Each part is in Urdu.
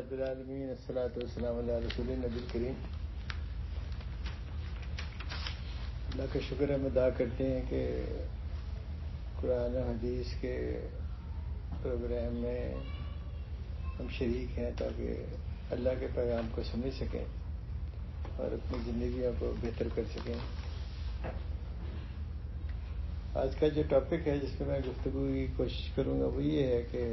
رب العالمین الصلاۃ والسلام علی رسول نبی الکریم. اللہ کا شکر ہم ادا کرتے ہیں کہ قرآن و حدیث کے پروگرام میں ہم شریک ہیں تاکہ اللہ کے پیغام کو سمجھ سکیں اور اپنی زندگیوں کو بہتر کر سکیں. آج کا جو ٹاپک ہے جس پہ میں گفتگو کی کوشش کروں گا وہ یہ ہے کہ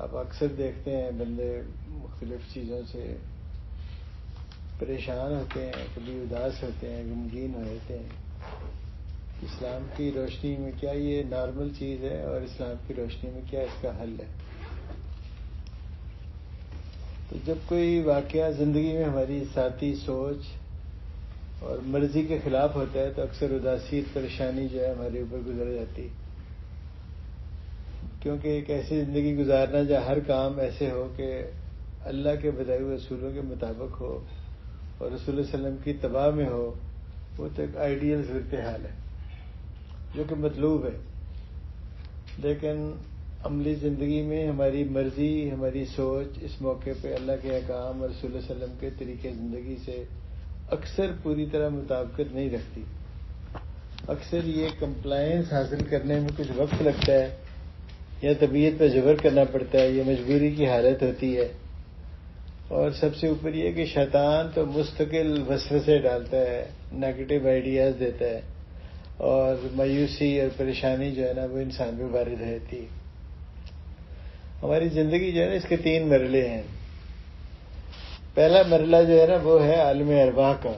آپ اکثر دیکھتے ہیں بندے مختلف چیزوں سے پریشان ہوتے ہیں، کبھی اداس ہوتے ہیں، غمگین ہو جاتے ہیں. اسلام کی روشنی میں کیا یہ نارمل چیز ہے اور اسلام کی روشنی میں کیا اس کا حل ہے؟ تو جب کوئی واقعہ زندگی میں ہماری ذاتی سوچ اور مرضی کے خلاف ہوتا ہے تو اکثر اداسی پریشانی جو ہے ہمارے اوپر گزر جاتی ہے، کیونکہ ایک ایسی زندگی گزارنا جہاں ہر کام ایسے ہو کہ اللہ کے بتائے ہوئے اصولوں کے مطابق ہو اور رسول اللہ علیہ وسلم کی اتباع میں ہو، وہ تو ایک آئیڈیل صورتحال ہے جو کہ مطلوب ہے. لیکن عملی زندگی میں ہماری مرضی، ہماری سوچ اس موقع پہ اللہ کے احکام اور رسول اللہ علیہ وسلم کے طریقے زندگی سے اکثر پوری طرح مطابقت نہیں رکھتی. اکثر یہ کمپلائنس حاصل کرنے میں کچھ وقت لگتا ہے، یا طبیعت پہ جبر کرنا پڑتا ہے، یا مجبوری کی حالت ہوتی ہے. اور سب سے اوپر یہ کہ شیطان تو مستقل وسوسے ڈالتا ہے، نیگیٹو آئیڈیاز دیتا ہے، اور مایوسی اور پریشانی جو ہے نا وہ انسان پہ وارد رہتی ہے. ہماری زندگی جو ہے نا اس کے 3 مرحلے ہیں. پہلا مرحلہ جو ہے نا وہ ہے عالم ارواح کا.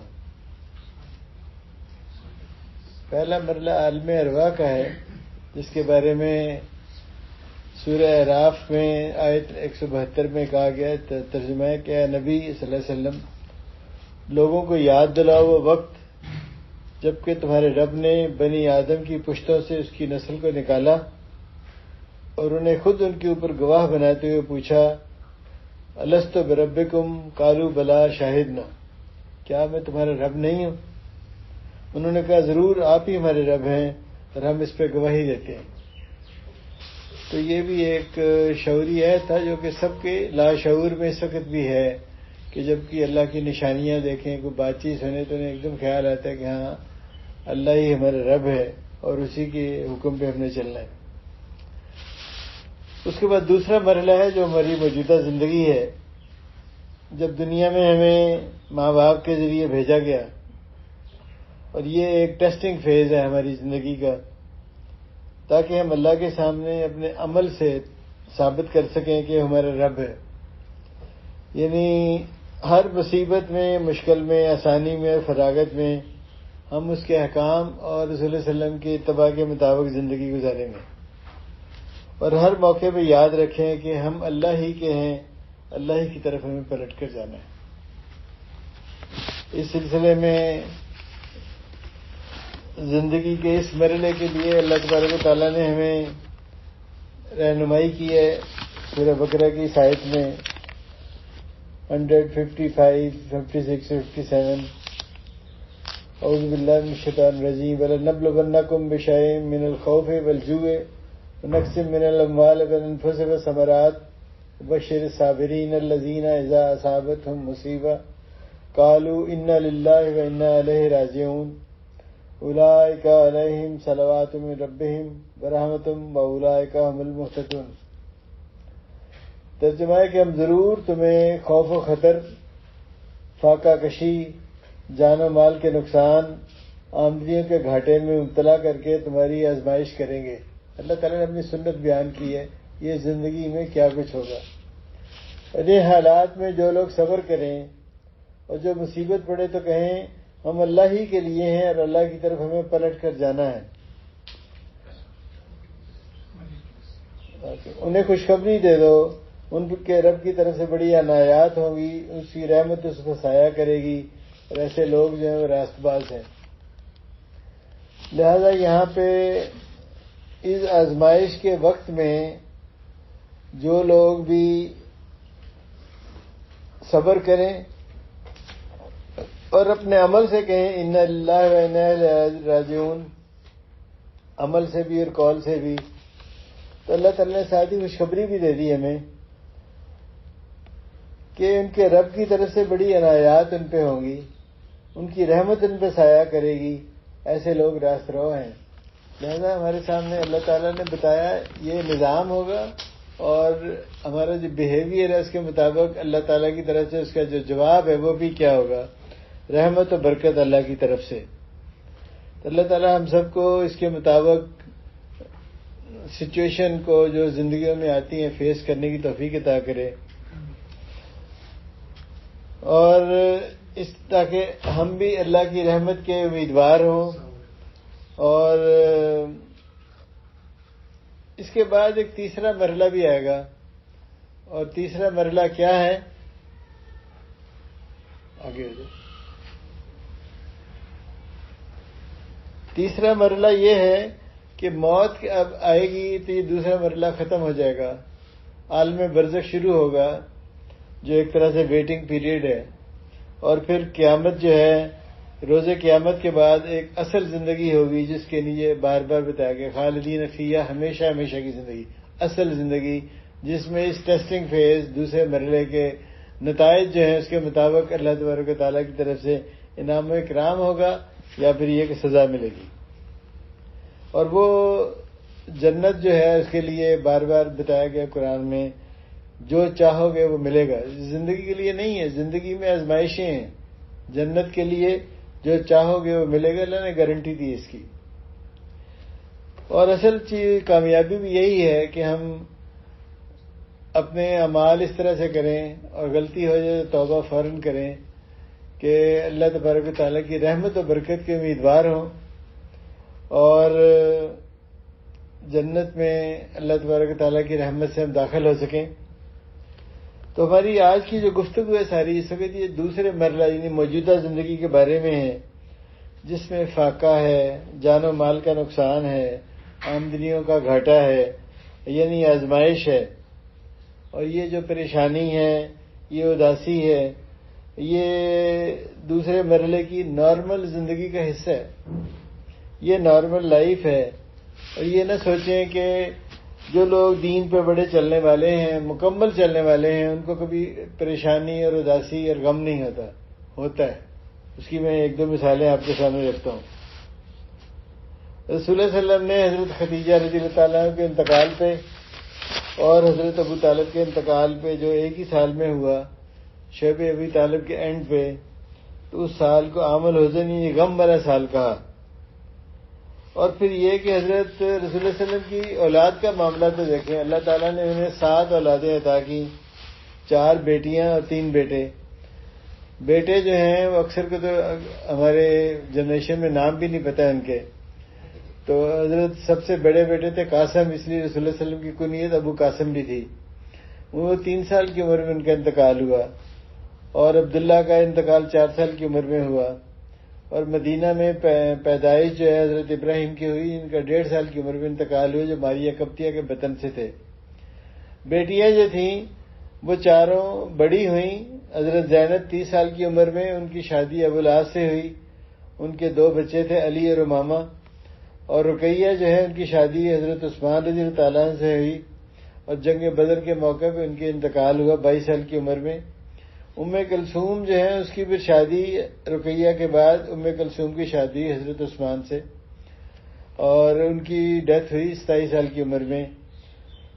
پہلا مرحلہ عالم ارواح کا ہے، جس کے بارے میں سورہ اعراف میں آیت 172 میں کہا گیا ہے، ترجمہ ہے کہ اے نبی صلی اللہ علیہ وسلم لوگوں کو یاد دلاؤ وہ وقت جبکہ تمہارے رب نے بنی آدم کی پشتوں سے اس کی نسل کو نکالا اور انہیں خود ان کے اوپر گواہ بناتے ہوئے پوچھا الست بربکم قالوا بلا شاہدنا، کیا میں تمہارا رب نہیں ہوں؟ انہوں نے کہا ضرور آپ ہی ہمارے رب ہیں اور ہم اس پہ گواہی دیتے ہیں. تو یہ بھی ایک شعوری عہد تھا جو کہ سب کے لاشعور میں اس وقت بھی ہے کہ جب کہ اللہ کی نشانیاں دیکھیں، کوئی بات چیت سنے تو انہیں ایک دم خیال آتا ہے کہ ہاں اللہ ہی ہمارا رب ہے اور اسی کے حکم پہ ہم نے چلنا ہے. اس کے بعد دوسرا مرحلہ ہے جو ہماری موجودہ زندگی ہے، جب دنیا میں ہمیں ماں باپ کے ذریعے بھیجا گیا، اور یہ ایک ٹیسٹنگ فیز ہے ہماری زندگی کا، تاکہ ہم اللہ کے سامنے اپنے عمل سے ثابت کر سکیں کہ ہمارا رب ہے. یعنی ہر مصیبت میں، مشکل میں، آسانی میں، فراغت میں ہم اس کے احکام اور رسول اللہ علیہ وسلم کی اتباع کے مطابق زندگی گزاریں گے، اور ہر موقع پہ یاد رکھیں کہ ہم اللہ ہی کے ہیں، اللہ ہی کی طرف ہمیں پلٹ کر جانا ہے. اس سلسلے میں زندگی کے اس مرحلے کے لیے اللہ تبارک و تعالیٰ نے ہمیں رہنمائی کی ہے. سورہ بقرہ کی آیت میں 155، 56، 57 اعوذ باللہ من الشیطان الرجیم وَلَنَبْلُوَنَّکُم بِشَیْءٍ مِّنَ الْخَوْفِ وَالْجُوعِ وَنَقْصٍ مِّنَ الْأَمْوَالِ وَالْأَنفُسِ وَالثَّمَرَاتِ وَبَشِّرِ الصَّابِرِينَ الَّذِينَ إِذَا أَصَابَتْهُم مُّصِیبَةٌ قَالُوا إِنَّا لِلَّهِ وَإِنَّا إِلَیْهِ رَاجِعُونَ اولئک علیہم صلوات من ربہم ورحمۃ واولئک هم المہتدون. ترجمہ ہے کہ ہم ضرور تمہیں خوف و خطر، فاقہ کشی، جان و مال کے نقصان، آمدنیوں کے گھاٹے میں مبتلا کر کے تمہاری آزمائش کریں گے. اللہ تعالیٰ نے اپنی سنت بیان کی ہے یہ زندگی میں کیا کچھ ہوگا. انہیں حالات میں جو لوگ صبر کریں اور جو مصیبت پڑے تو کہیں ہم اللہ ہی کے لیے ہیں اور اللہ کی طرف ہمیں پلٹ کر جانا ہے. انہیں خوشخبری دے دو، ان کے رب کی طرف سے بڑی عنایات ہوں گی، اس کی رحمت اس کو سایہ کرے گی، اور ایسے لوگ جو ہیں وہ راست باز ہیں. لہذا یہاں پہ اس آزمائش کے وقت میں جو لوگ بھی صبر کریں اور اپنے عمل سے کہیں انا للہ و انا الیہ راجعون، عمل سے بھی اور قول سے بھی، تو اللہ تعالیٰ نے ساتھ ہی خوشخبری بھی دے دی ہمیں کہ ان کے رب کی طرف سے بڑی عنایات ان پہ ہوں گی، ان کی رحمت ان پہ سایہ کرے گی، ایسے لوگ راست رو ہیں۔ لہذا ہمارے سامنے اللہ تعالیٰ نے بتایا یہ نظام ہوگا، اور ہمارا جو بیہیویئر ہے اس کے مطابق اللہ تعالیٰ کی طرف سے اس کا جو جواب ہے وہ بھی کیا ہوگا، رحمت و برکت اللہ کی طرف سے۔ تو اللہ تعالیٰ ہم سب کو اس کے مطابق سچویشن کو جو زندگیوں میں آتی ہیں فیس کرنے کی توفیق عطا کرے، اور تاکہ ہم بھی اللہ کی رحمت کے امیدوار ہوں۔ اور اس کے بعد ایک تیسرا مرحلہ بھی آئے گا، اور تیسرا مرحلہ کیا ہے؟ آگے ہو جائے۔ تیسرا مرحلہ یہ ہے کہ موت اب آئے گی تو یہ دوسرا مرحلہ ختم ہو جائے گا، عالم برزخ شروع ہوگا جو ایک طرح سے ویٹنگ پیریڈ ہے، اور پھر قیامت جو ہے، روز قیامت کے بعد ایک اصل زندگی ہوگی جس کے لیے بار بار بتایا گیا خالدین فیہا، ہمیشہ ہمیشہ کی زندگی، اصل زندگی جس میں اس ٹیسٹنگ فیز دوسرے مرحلے کے نتائج جو ہیں اس کے مطابق اللہ تبارک و تعالیٰ کی طرف سے انعام و اکرام ہوگا، یا پھر یہ کہ سزا ملے گی۔ اور وہ جنت جو ہے اس کے لیے بار بار بتایا گیا قرآن میں، جو چاہو گے وہ ملے گا۔ زندگی کے لیے نہیں ہے، زندگی میں آزمائشیں ہیں، جنت کے لیے جو چاہو گے وہ ملے گا، اللہ نے گارنٹی دی اس کی۔ اور اصل چیز کامیابی بھی یہی ہے کہ ہم اپنے اعمال اس طرح سے کریں، اور غلطی ہو جائے تو توبہ فوراً کریں کہ اللہ تبارک و تعالیٰ کی رحمت و برکت کے امیدوار ہوں، اور جنت میں اللہ تبارک و تعالیٰ کی رحمت سے ہم داخل ہو سکیں۔ تو ہماری آج کی جو گفتگو ہے ساری اس وقت یہ دوسرے مرحلہ یعنی موجودہ زندگی کے بارے میں ہے، جس میں فاقہ ہے، جان و مال کا نقصان ہے، آمدنیوں کا گھاٹا ہے، یعنی آزمائش ہے، اور یہ جو پریشانی ہے، یہ اداسی ہے، یہ دوسرے مرحلے کی نارمل زندگی کا حصہ ہے، یہ نارمل لائف ہے۔ اور یہ نہ سوچیں کہ جو لوگ دین پہ بڑے چلنے والے ہیں، مکمل چلنے والے ہیں، ان کو کبھی پریشانی اور اداسی اور غم نہیں ہوتا ہے۔ اس کی میں ایک دو مثالیں آپ کے سامنے رکھتا ہوں۔ رسول اللہ صلی اللہ علیہ وسلم نے حضرت خدیجہ رضی اللہ تعالیٰ عنہ کے انتقال پہ اور حضرت ابو طالب کے انتقال پہ جو ایک ہی سال میں ہوا، شب ابی طالب کے اینڈ پہ، تو اس سال کو عام الحزن یعنی غم والا سال کہا۔ اور پھر یہ کہ حضرت رسول اللہ صلی اللہ علیہ وسلم کی اولاد کا معاملہ تو دیکھیں، اللہ تعالیٰ نے انہیں 7 اولادیں عطا کی، 4 بیٹیاں اور 3 بیٹے۔ بیٹے جو ہیں وہ اکثر کو تو ہمارے جنریشن میں نام بھی نہیں پتہ ان کے، تو حضرت سب سے بڑے بیٹے تھے قاسم، اس لیے رسول اللہ صلی اللہ علیہ وسلم کی کنیت ابو قاسم بھی تھی۔ وہ 3 سال کی عمر میں ان کا انتقال ہوا، اور عبداللہ کا انتقال 4 سال کی عمر میں ہوا، اور مدینہ میں پیدائش جو ہے حضرت ابراہیم کی ہوئی، ان کا 1.5 سال کی عمر میں انتقال ہوا، جو ماریہ قبطیہ کے بطن سے تھے۔ بیٹیاں جو تھیں وہ چاروں بڑی ہوئیں، حضرت زینب 30 سال کی عمر میں ان کی شادی ابو العاص سے ہوئی، ان کے 2 بچے تھے علی اور امامہ، اور رقیہ جو ہے ان کی شادی حضرت عثمان رضی اللہ تعالیٰ عنہ سے ہوئی، اور جنگ بدر کے موقع پہ ان کے انتقال ہوا 22 سال کی عمر میں۔ ام کلثوم جو ہے اس کی پھر شادی رقیہ کے بعد ام کلثوم کی شادی حضرت عثمان سے، اور ان کی ڈیتھ ہوئی 27 سال کی عمر میں۔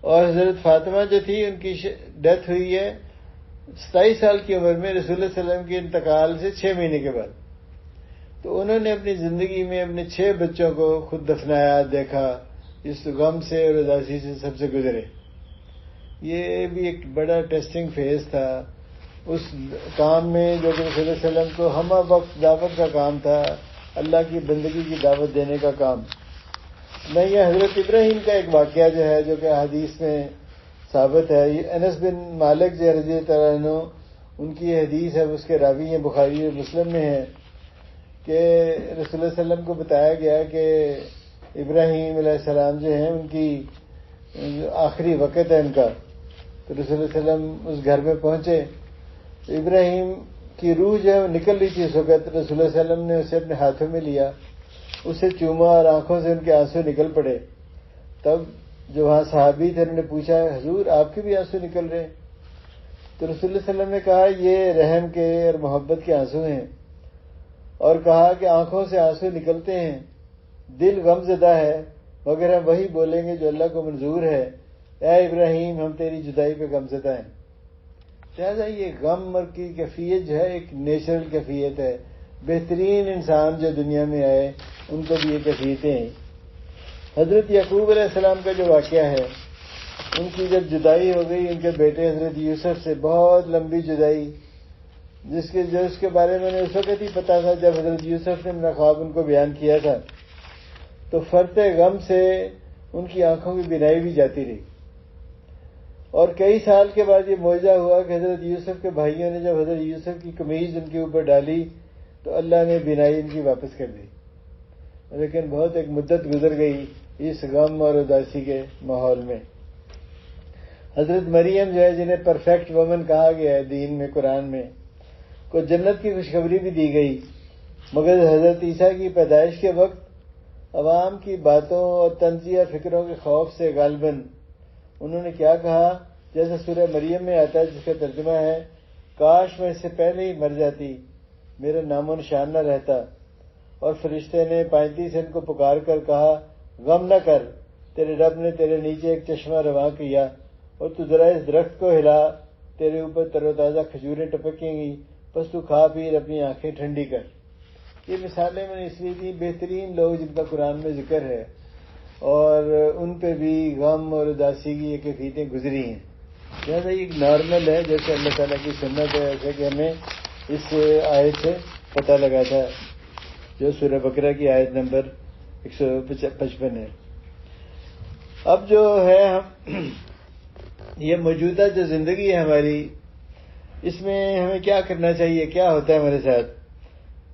اور حضرت فاطمہ جو تھی ان کی ڈیتھ ہوئی ہے 27 سال کی عمر میں، رسول اللہ صلی اللہ علیہ وسلم کے انتقال سے 6 مہینے کے بعد۔ تو انہوں نے اپنی زندگی میں اپنے 6 بچوں کو خود دفنایا، دیکھا، اس غم سے اور اداسی سے سب سے گزرے۔ یہ بھی ایک بڑا ٹیسٹنگ فیز تھا اس کام میں جو کہ رسول اللہ صلی اللہ علیہ وسلم کو ہمہ وقت دعوت کا کام تھا، اللہ کی بندگی کی دعوت دینے کا کام۔ میں یہ حضرت ابراہیم کا ایک واقعہ جو ہے جو کہ حدیث میں ثابت ہے، یہ انس بن مالک جو رضی اللہ عنہ ان کی یہ حدیث ہے، اس کے راوی ہیں، بخاری اور مسلم میں ہے کہ رسول اللہ صلی اللہ علیہ وسلم کو بتایا گیا کہ ابراہیم علیہ السلام جو ہیں ان کی آخری وقت ہے ان کا۔ تو رسول اللہ صلی اللہ علیہ وسلم اس گھر میں پہنچے، تو ابراہیم کی روح جو ہے وہ نکل رہی تھی اس وقت، رسول اللہ صلی اللہ علیہ وسلم نے اسے اپنے ہاتھوں میں لیا، اسے چوما اور آنکھوں سے ان کے آنسو نکل پڑے۔ تب جو وہاں صحابی تھے انہوں نے پوچھا حضور آپ کے بھی آنسو نکل رہے ہیں؟ تو رسول اللہ صلی اللہ علیہ وسلم نے کہا یہ رحم کے اور محبت کے آنسو ہیں، اور کہا کہ آنکھوں سے آنسو نکلتے ہیں، دل غم زدہ ہے، مگر ہم وہی بولیں گے جو اللہ کو منظور ہے، اے ابراہیم ہم تیری جدائی پہ غم زدہ ہیں۔ لہٰذا یہ غم کی کیفیت جو ہے ایک نیچرل کیفیت ہے، بہترین انسان جو دنیا میں آئے ان کو بھی یہ کیفیتیں ہیں۔ حضرت یعقوب علیہ السلام کا جو واقعہ ہے، ان کی جب جدائی ہو گئی ان کے بیٹے حضرت یوسف سے، بہت لمبی جدائی، اس کے بارے میں اس وقت ہی پتا تھا جب حضرت یوسف نے اپنا خواب ان کو بیان کیا تھا، تو فرط غم سے ان کی آنکھوں کی بینائی بھی جاتی رہی، اور کئی سال کے بعد یہ معجزہ ہوا کہ حضرت یوسف کے بھائیوں نے جب حضرت یوسف کی قمیض ان کے اوپر ڈالی تو اللہ نے بینائی ان کی واپس کر دی، لیکن بہت ایک مدت گزر گئی اس غم اور اداسی کے ماحول میں۔ حضرت مریم جو ہے جنہیں پرفیکٹ وومن کہا گیا ہے دین میں، قرآن میں، کو جنت کی خوشخبری بھی دی گئی، مگر حضرت عیسیٰ کی پیدائش کے وقت عوام کی باتوں اور طنزیہ فکروں کے خوف سے غالباً انہوں نے کیا کہا، جیسے سورہ مریم میں آتا ہے جس کا ترجمہ ہے کاش میں اس سے پہلے ہی مر جاتی، میرا نام و نشان نہ رہتا، اور فرشتے نے پائنتی سے ان کو پکار کر کہا غم نہ کر، تیرے رب نے تیرے نیچے ایک چشمہ رواں کیا، اور تو ذرا اس درخت کو ہلا، تیرے اوپر تر و تازہ کھجوریں ٹپکیں گی، بس تو کھا پی اپنی آنکھیں ٹھنڈی کر۔ یہ مثالیں میں نے اس لیے دی، بہترین لوگ جن کا قرآن میں ذکر ہے اور ان پہ بھی غم اور اداسی کی یہ کیفیتیں گزری ہیں، لہٰذا یہ ایک نارمل ہے، جیسے اللہ تعالیٰ کی سنت ہے، ایسے کہ ہمیں اس آیت سے پتہ لگا تھا جو سورہ بقرہ کی آیت نمبر 155 ہے۔ اب جو ہے یہ موجودہ جو زندگی ہے ہماری، اس میں ہمیں کیا کرنا چاہیے، کیا ہوتا ہے ہمارے ساتھ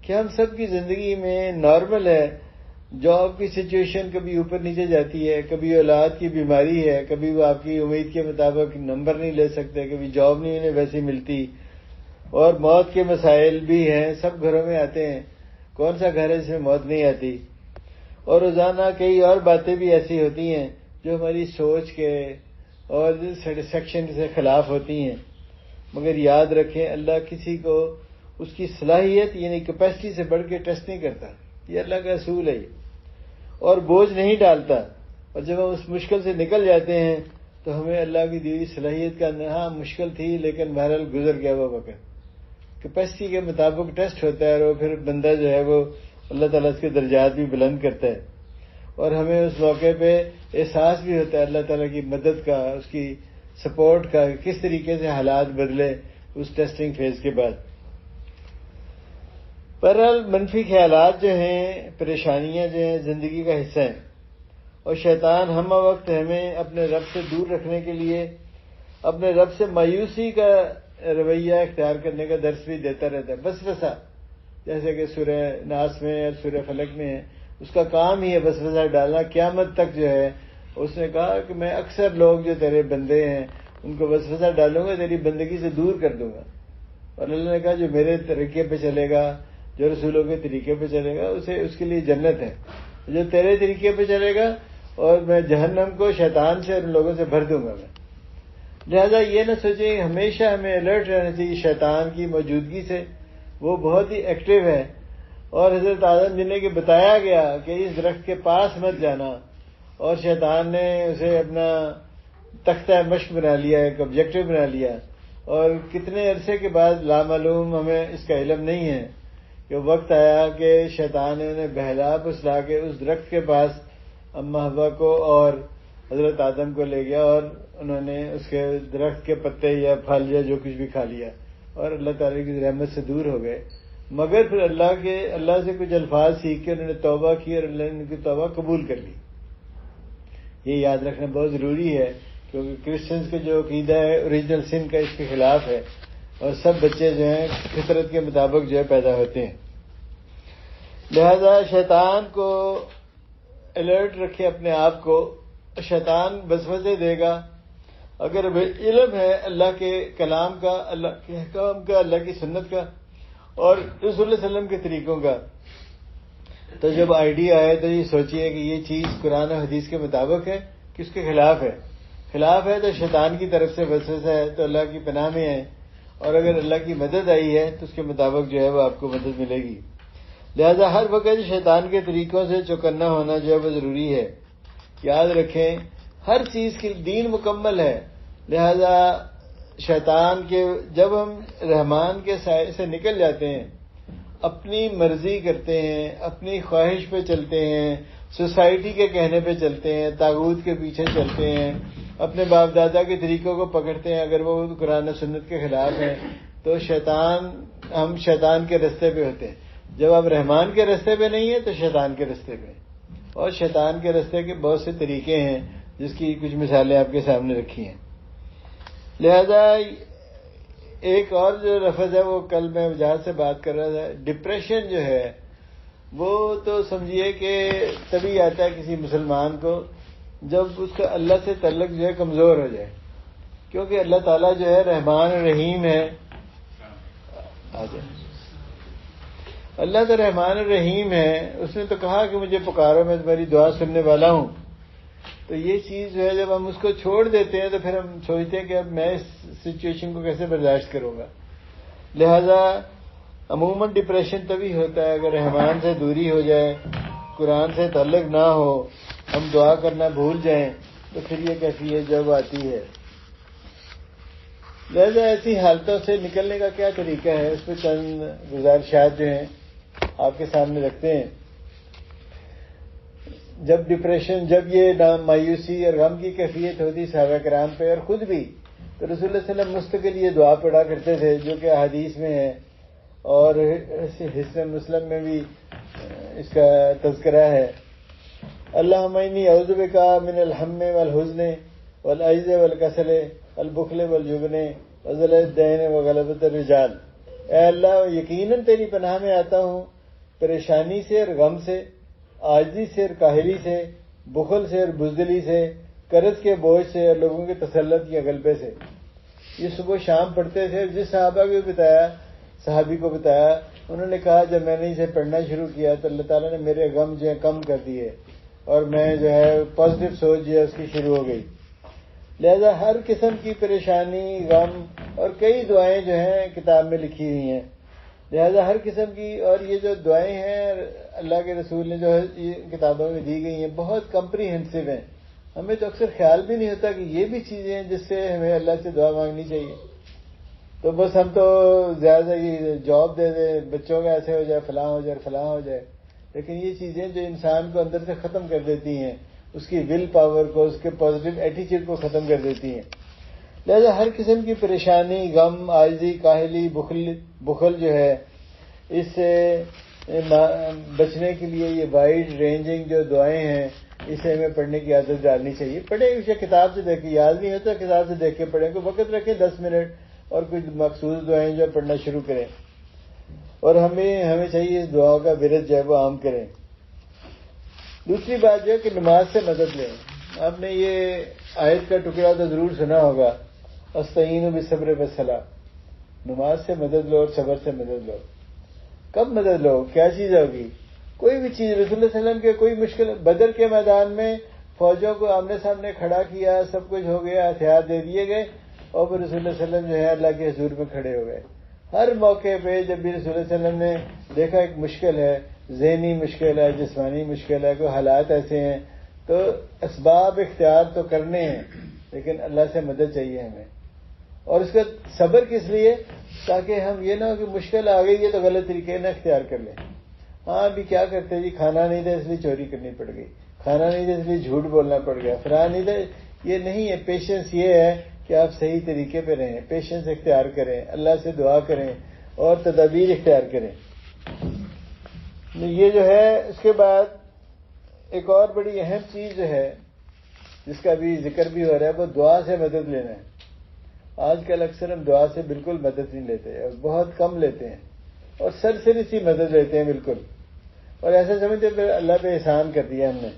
کہ ہم سب کی زندگی میں نارمل ہے، جاب کی سچویشن کبھی اوپر نیچے جاتی ہے، کبھی اولاد کی بیماری ہے، کبھی وہ آپ کی امید کے مطابق نمبر نہیں لے سکتے، کبھی جاب نہیں انہیں ویسی ملتی، اور موت کے مسائل بھی ہیں، سب گھروں میں آتے ہیں، کون سا گھر ہے جس میں موت نہیں آتی، اور روزانہ کئی اور باتیں بھی ایسی ہوتی ہیں جو ہماری سوچ کے اور سیٹسفیکشن سے خلاف ہوتی ہیں، مگر یاد رکھیں اللہ کسی کو اس کی صلاحیت یعنی کیپیسٹی سے بڑھ کے ٹیسٹ نہیں کرتا، یہ اللہ کا اصول ہے، اور بوجھ نہیں ڈالتا، اور جب ہم اس مشکل سے نکل جاتے ہیں تو ہمیں اللہ کی دی ہوئی صلاحیت کا ہاں مشکل تھی لیکن بہرحال گزر گیا وہ وقت، کیپیسٹی کے مطابق ٹیسٹ ہوتا ہے، اور پھر بندہ جو ہے وہ اللہ تعالیٰ اس کے درجات بھی بلند کرتا ہے، اور ہمیں اس موقع پہ احساس بھی ہوتا ہے اللہ تعالیٰ کی مدد کا، اس کی سپورٹ کا، کس طریقے سے حالات بدلے اس ٹیسٹنگ فیز کے بعد۔ بہرحال منفی خیالات جو ہیں، پریشانیاں جو ہیں زندگی کا حصہ ہیں، اور شیطان ہم وقت ہمیں اپنے رب سے دور رکھنے کے لیے اپنے رب سے مایوسی کا رویہ اختیار کرنے کا درس بھی دیتا رہتا ہے، وسوسہ، جیسے کہ سورہ ناس میں اور سورہ فلق میں ہے، اس کا کام ہی ہے وسوسہ ڈالنا قیامت تک جو ہے۔ اس نے کہا کہ میں اکثر لوگ جو تیرے بندے ہیں ان کو وسوسہ ڈالوں گا، تیری بندگی سے دور کر دوں گا، اور اللہ نے کہا جو میرے طریقے پہ چلے گا، جو رسولوں کے طریقے پہ چلے گا اس کے لیے جنت ہے، جو تیرے طریقے پہ چلے گا اور میں جہنم کو شیطان سے اور ان لوگوں سے بھر دوں گا میں۔ لہذا یہ نہ سوچیں، ہمیشہ ہمیں الرٹ رہنا چاہیے شیطان کی موجودگی سے، وہ بہت ہی ایکٹیو ہے، اور حضرت آدم جنہیں کہ بتایا گیا کہ اس درخت کے پاس مت جانا، اور شیطان نے اسے اپنا تختہ مشق بنا لیا، ایک آبجیکٹو بنا لیا، اور کتنے عرصے کے بعد لامعلوم، ہمیں اس کا علم نہیں ہے، کہ وقت آیا کہ شیطان نے انہیں بہلا پھسلا کے اس درخت کے پاس اما حوا کو اور حضرت آدم کو لے گیا، اور انہوں نے اس کے درخت کے پتے یا پھل یا جو کچھ بھی کھا لیا، اور اللہ تعالیٰ کی رحمت سے دور ہو گئے، مگر پھر اللہ سے کچھ الفاظ سیکھ کے انہوں نے توبہ کی، اور اللہ نے ان کی توبہ قبول کر لی۔ یہ یاد رکھنا بہت ضروری ہے، کیونکہ کرسچنز کا جو عقیدہ ہے اوریجنل سن کا اس کے خلاف ہے، اور سب بچے جو ہیں فطرت کے مطابق جو ہے پیدا ہوتے ہیں۔ لہذا شیطان کو الرٹ رکھے اپنے آپ کو، شیطان وسوسے دے گا، اگر علم ہے اللہ کے کلام کا، اللہ کے احکام کا، اللہ کی سنت کا اور رسول اللہ علیہ وسلم کے طریقوں کا، تو جب آئیڈیا آئے تو یہ سوچیے کہ یہ چیز قرآن و حدیث کے مطابق ہے کس کے خلاف ہے؟ خلاف ہے تو شیطان کی طرف سے وسوسہ ہے، تو اللہ کی پناہ میں ہے، اور اگر اللہ کی مدد آئی ہے تو اس کے مطابق جو ہے وہ آپ کو مدد ملے گی۔ لہذا ہر وقت شیطان کے طریقوں سے چوکنا ہونا جو ہے وہ ضروری ہے۔ یاد رکھیں ہر چیز کی دین مکمل ہے، لہذا شیطان کے جب ہم رحمان کے سائے سے نکل جاتے ہیں، اپنی مرضی کرتے ہیں، اپنی خواہش پہ چلتے ہیں، سوسائٹی کے کہنے پہ چلتے ہیں، طاغوت کے پیچھے چلتے ہیں، اپنے باپ دادا کے طریقوں کو پکڑتے ہیں، اگر وہ قرآن و سنت کے خلاف ہیں تو ہم شیطان کے رستے پہ ہوتے ہیں۔ جب آپ رحمان کے رستے پہ نہیں ہیں تو شیطان کے رستے پہ، اور شیطان کے رستے کے بہت سے طریقے ہیں جس کی کچھ مثالیں آپ کے سامنے رکھی ہیں۔ لہذا ایک اور جو لفظ ہے وہ کل میں وجاہت سے بات کر رہا تھا، ڈپریشن جو ہے وہ تو سمجھیے کہ تبھی آتا ہے کسی مسلمان کو جب اس کا اللہ سے تعلق جو ہے کمزور ہو جائے، کیونکہ اللہ تعالیٰ جو ہے رحمان رحیم ہے۔ اللہ تو رحمان رحیم ہے، اس نے تو کہا کہ مجھے پکارو میں تمہاری دعا سننے والا ہوں۔ تو یہ چیز جو ہے جب ہم اس کو چھوڑ دیتے ہیں تو پھر ہم سوچتے ہیں کہ اب میں اس سچویشن کو کیسے برداشت کروں گا۔ لہذا عموماً ڈپریشن تبھی ہوتا ہے اگر رحمان سے دوری ہو جائے، قرآن سے تعلق نہ ہو، ہم دعا کرنا بھول جائیں، تو پھر یہ کیفیت جب آتی ہے۔ لہذا ایسی حالتوں سے نکلنے کا کیا طریقہ ہے، اس پہ چند گزارشات جو ہیں آپ کے سامنے رکھتے ہیں۔ جب ڈپریشن، جب یہ مایوسی اور غم کی کیفیت ہوتی صحابہ کرام پہ اور خود بھی، تو رسول اللہ صلی اللہ علیہ وسلم مستقل یہ دعا پڑھا کرتے تھے جو کہ احادیث میں ہے، اور حسن مسلم میں بھی اس کا تذکرہ ہے۔ اللہم انی اعوذ بک من الہم والحزن والعجز والکسل والبخل والجبن وذلۃ الدین وغلبۃ الرجال۔ اے اللہ یقیناً تیری پناہ میں آتا ہوں پریشانی سے اور غم سے، عاجزی سے اور کاہلی سے، بخل سے اور بزدلی سے، قرض کے بوجھ سے اور لوگوں کے تسلط یا غلبے سے۔ یہ صبح شام پڑھتے تھے۔ جس صحابی کو بتایا، انہوں نے کہا جب میں نے اسے پڑھنا شروع کیا تو اللہ تعالیٰ نے میرے غم جو ہے کم کر دیے، اور میں جو ہے پازیٹو سوچ جو ہے اس کی شروع ہو گئی۔ لہذا ہر قسم کی پریشانی، غم، اور کئی دعائیں جو ہیں کتاب میں لکھی ہوئی ہیں۔ لہذا ہر قسم کی، اور یہ جو دعائیں ہیں اللہ کے رسول نے جو ہے یہ کتابوں میں دی گئی ہیں بہت کمپریہنسو ہیں۔ ہمیں تو اکثر خیال بھی نہیں ہوتا کہ یہ بھی چیزیں ہیں جس سے ہمیں اللہ سے دعا مانگنی چاہیے۔ تو بس ہم تو زیادہ یہ جاب دے دیں، بچوں کا ایسے ہو جائے، فلاں ہو جائے، فلاں ہو جائے، لیکن یہ چیزیں جو انسان کو اندر سے ختم کر دیتی ہیں، اس کی ول پاور کو، اس کے پازیٹو ایٹیچیوڈ کو ختم کر دیتی ہیں۔ لہذا ہر قسم کی پریشانی، غم، عاجزی، کاہلی، بخل جو ہے، اس سے بچنے کے لیے یہ وائڈ رینجنگ جو دعائیں ہیں اسے ہمیں پڑھنے کی عادت ڈالنی چاہیے۔ پڑھیں اسے کتاب سے دیکھ کے، یاد نہیں ہوتا کتاب سے دیکھ کے پڑھیں، کوئی وقت رکھیں 10 منٹ اور کچھ مخصوص دعائیں جو پڑھنا شروع کریں، اور ہمیں چاہیے اس دعاؤں کا ورد جو ہے وہ عام کریں۔ دوسری بات جو ہے کہ نماز سے مدد لیں۔ آپ نے یہ آیت کا ٹکڑا تو ضرور سنا ہوگا، استعینوا بالصبر والصلاۃ، نماز سے مدد لو اور صبر سے مدد لو۔ کب مدد لو؟ کیا چیز ہوگی؟ کوئی بھی چیز۔ رسول اللہ صلی اللہ علیہ وسلم کے کوئی مشکل، بدر کے میدان میں فوجوں کو آمنے سامنے کھڑا کیا، سب کچھ ہو گیا، ہتھیار دے دیے گئے، اور پھر رسول اللہ صلی اللہ علیہ وسلم جو ہے اللہ کے حضور میں کھڑے ہو گئے۔ ہر موقع پہ جب بھی رسول اللہ صلی اللہ علیہ وسلم نے دیکھا ایک مشکل ہے، ذہنی مشکل ہے، جسمانی مشکل ہے، کوئی حالات ایسے ہیں، تو اسباب اختیار تو کرنے ہیں، لیکن اللہ سے مدد چاہیے ہمیں۔ اور اس کا صبر کس لیے؟ تاکہ ہم یہ نہ ہو کہ مشکل آ گئی ہے تو غلط طریقے نہ اختیار کر لیں۔ ہاں ابھی کیا کرتے جی، کھانا نہیں تھا اس لیے چوری کرنی پڑ گئی، کھانا نہیں تھا اس لیے جھوٹ بولنا پڑ گیا، فلاں نہیں تھا۔ یہ نہیں ہے۔ پیشنس یہ ہے کہ آپ صحیح طریقے پہ رہیں، پیشنس اختیار کریں، اللہ سے دعا کریں اور تدابیر اختیار کریں۔ یہ جو ہے اس کے بعد ایک اور بڑی اہم چیز جو ہے جس کا بھی ذکر بھی ہو رہا ہے وہ دعا سے مدد لینا ہے۔ آج کل اکثر ہم دعا سے بالکل مدد نہیں لیتے اور بہت کم لیتے ہیں، اور سرسری سی مدد لیتے ہیں بالکل، اور ایسا سمجھتے ہیں پھر اللہ پہ احسان کر دیا ہم نے۔